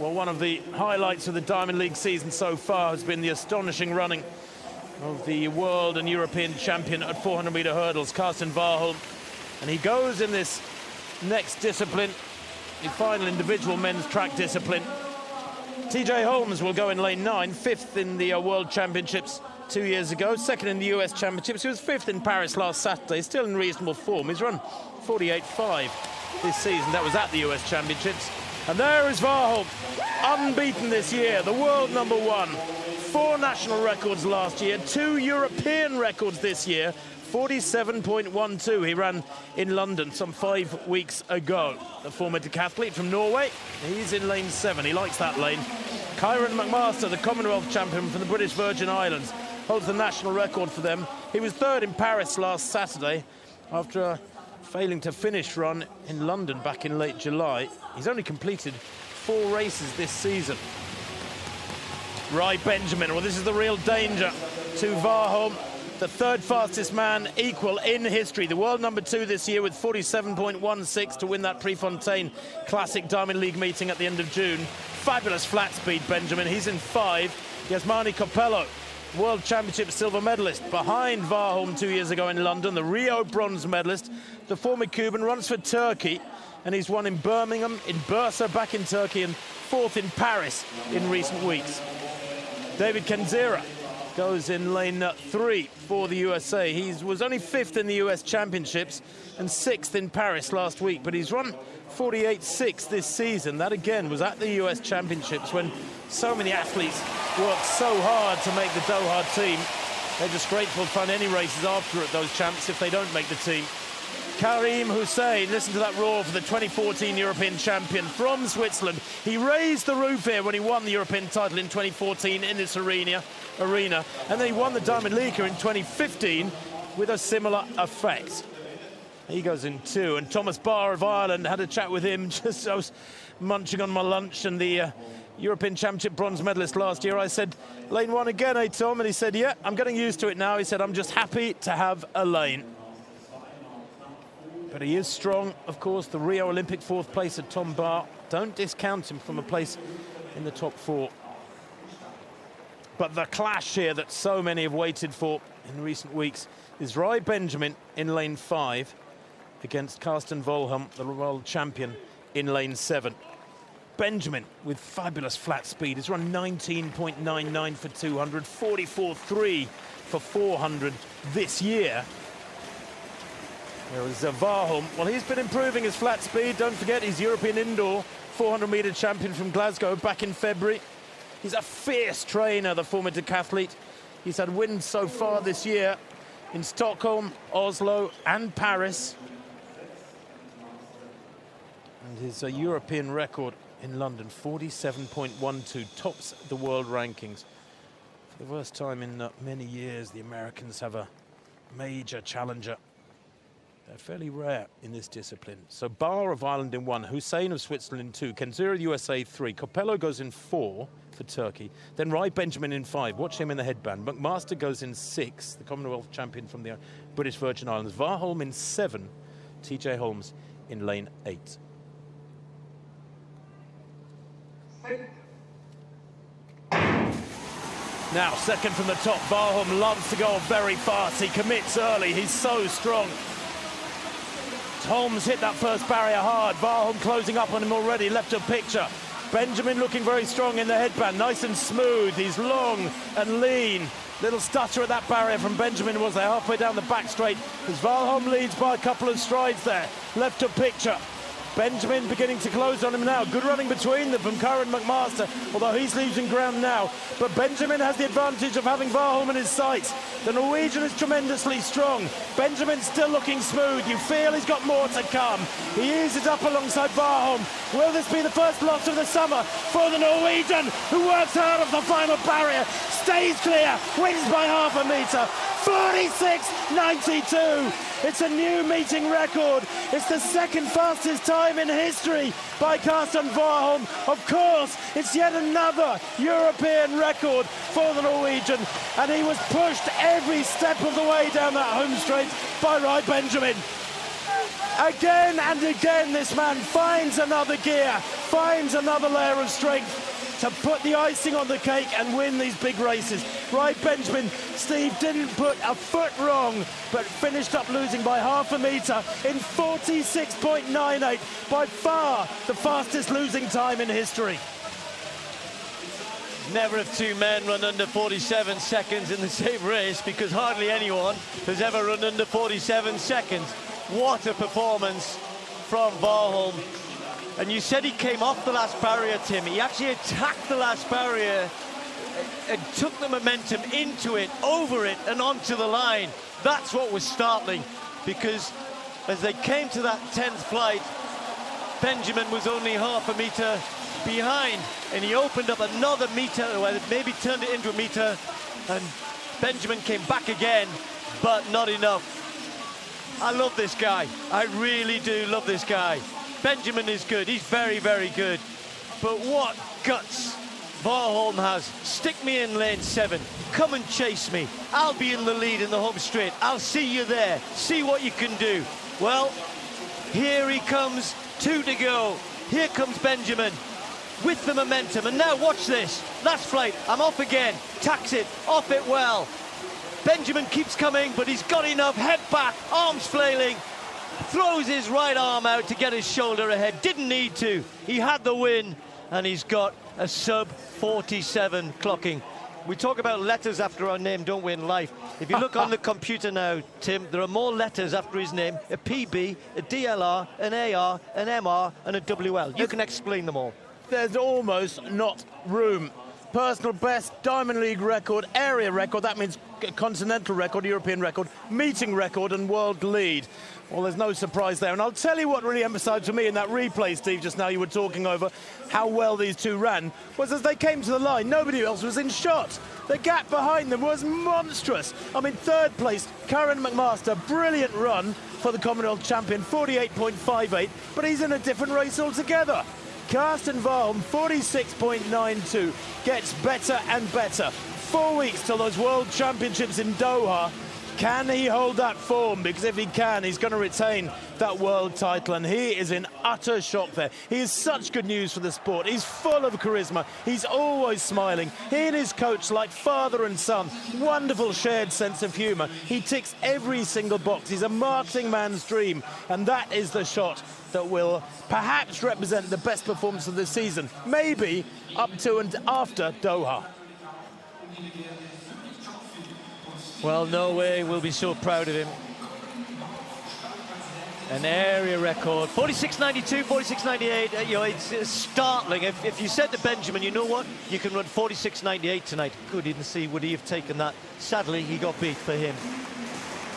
Well, one of the highlights of the Diamond League season so far has been the astonishing running of the world and European champion at 400-meter hurdles, Karsten Warholm. And he goes in this next discipline, the final individual men's track discipline. TJ Holmes will go in lane 9, 5th in the World Championships 2 years ago, 2nd in the US Championships. He was 5th in Paris last Saturday, still in reasonable form. He's run 48.5 this season. That was at the US Championships. And there is Warholm, unbeaten this year, the world number 1. 4 national records last year, 2 European records this year. 47.12 he ran in London some 5 weeks ago. The former decathlete from Norway, he's in lane 7. He likes that lane. Kyron McMaster, the Commonwealth champion from the British Virgin Islands, holds the national record for them. He was 3rd in Paris last Saturday after failing to finish run in London back in late July. He's only completed 4 races this season. Rai Benjamin, well, this is the real danger to Warholm. The 3rd fastest man equal in history. The world number 2 this year with 47.16 to win that Prefontaine Classic Diamond League meeting at the end of June. Fabulous flat speed, Benjamin. He's in 5. He has Mani Coppello, World Championship silver medalist, behind Warholm 2 years ago in London, the Rio bronze medalist. The former Cuban runs for Turkey, and he's won in Birmingham, in Bursa, back in Turkey, and 4th in Paris in recent weeks. David Kenzera goes in lane 3 for the USA. He was only 5th in the US Championships and 6th in Paris last week, but he's run 48.6 this season. That again was at the US Championships when so many athletes worked so hard to make the Doha team. They're just grateful to find any races after at those champs if they don't make the team. Karim Hussein, listen to that roar for the 2014 European champion from Switzerland. He raised the roof here when he won the European title in 2014 in this arena, and then he won the Diamond League here in 2015 with a similar effect. He goes in 2, and Thomas Barr of Ireland, had a chat with him just I was munching on my lunch, and the European Championship bronze medalist last year. I said, lane 1 again, eh, Tom? And he said, yeah, I'm getting used to it now. He said, I'm just happy to have a lane. But he is strong, of course. The Rio Olympic 4th place at Tom Barr. Don't discount him from a place in the top 4. But the clash here that so many have waited for in recent weeks is Rai Benjamin in lane 5 against Karsten Warholm, the world champion, in lane 7. Benjamin with fabulous flat speed. He's run 19.99 for 200, 44.3 for 400 this year. Whereas Warholm, well, he's been improving his flat speed. Don't forget, he's European indoor 400-meter champion from Glasgow back in February. He's a fierce trainer, the former decathlete. He's had wins so far this year in Stockholm, Oslo, and Paris. And his European record in London, 47.12, tops the world rankings. For the first time in many years, the Americans have a major challenger. They're fairly rare in this discipline. So Barr of Ireland in 1, Hussein of Switzerland in 2, Kenzera of the USA 3, Coppello goes in 4 for Turkey, then Rai Benjamin in 5, watch him in the headband. McMaster goes in 6, the Commonwealth champion from the British Virgin Islands. Warholm in 7, TJ Holmes in lane 8. Now, second from the top, Warholm loves to go very fast. He commits early, he's so strong. Holmes hit that first barrier hard. Warholm closing up on him already, left a picture. Benjamin looking very strong in the headband, nice and smooth. He's long and lean. Little stutter at that barrier from Benjamin was there halfway down the back straight as Warholm leads by a couple of strides there. Left a picture. Benjamin beginning to close on him now. Good running between them from Kyron McMaster, although he's losing ground now. But Benjamin has the advantage of having Warholm in his sights. The Norwegian is tremendously strong. Benjamin's still looking smooth. You feel he's got more to come. He eases up alongside Warholm. Will this be the first loss of the summer for the Norwegian, who works hard off the final barrier, stays clear, wins by half a metre. 46.92. It's a new meeting record. It's the 2nd fastest time in history by Karsten Warholm. Of course, it's yet another European record for the Norwegian, and he was pushed every step of the way down that home straight by Rai Benjamin. Again and again, this man finds another gear, finds another layer of strength to put the icing on the cake and win these big races. Right, Benjamin, Steve didn't put a foot wrong, but finished up losing by half a metre in 46.98, by far the fastest losing time in history. Never have two men run under 47 seconds in the same race, because hardly anyone has ever run under 47 seconds. What a performance from WARHOLM. And you said he came off the last barrier, Tim. He actually attacked the last barrier and took the momentum into it, over it, and onto the line. That's what was startling, because as they came to that 10th flight, Benjamin was only half a metre behind, and he opened up another metre, or maybe turned it into a metre, and Benjamin came back again, but not enough. I love this guy. I really do love this guy. Benjamin is good. He's very, very good. But what guts WARHOLM has. Stick me in lane 7. Come and chase me. I'll be in the lead in the home straight. I'll see you there. See what you can do. Well, here he comes. 2 to go. Here comes Benjamin with the momentum. And now watch this. Last flight. I'm off again. Tax it. Off it well. Benjamin keeps coming, but he's got enough. Head back. Arms flailing. Throws his right arm out to get his shoulder ahead. Didn't need to. He had the win, and he's got a sub 47 clocking. We talk about letters after our name, don't we, in life? If you look on the computer now, Tim, there are more letters after his name: a PB, a DLR, an AR, an MR, and a WL. You can explain them all. There's almost not room. Personal best, Diamond League record, area record, that means continental record, European record, meeting record, and world lead. Well, there's no surprise there. And I'll tell you what really emphasised for me in that replay, Steve, just now you were talking over how well these two ran, was as they came to the line, nobody else was in shot. The gap behind them was monstrous. I mean, third place, Karen McMaster, brilliant run for the Commonwealth champion, 48.58, but he's in a different race altogether. Karsten WARHOLM, 46.92, gets better and better. 4 weeks till those World Championships in Doha. Can he hold that form? Because if he can, he's going to retain that world title, and he is in utter shock there. He is such good news for the sport. He's full of charisma. He's always smiling. He and his coach like father and son. Wonderful shared sense of humour. He ticks every single box. He's a marketing man's dream, and that is the shot that will perhaps represent the best performance of the season, maybe up to and after Doha. Well, Norway will be so proud of him. An area record, 46.92, 46.98. You know, it's startling. If you said to Benjamin, you know what, you can run 46.98 tonight, good, he didn't see, would he have taken that? Sadly, he got beat for him.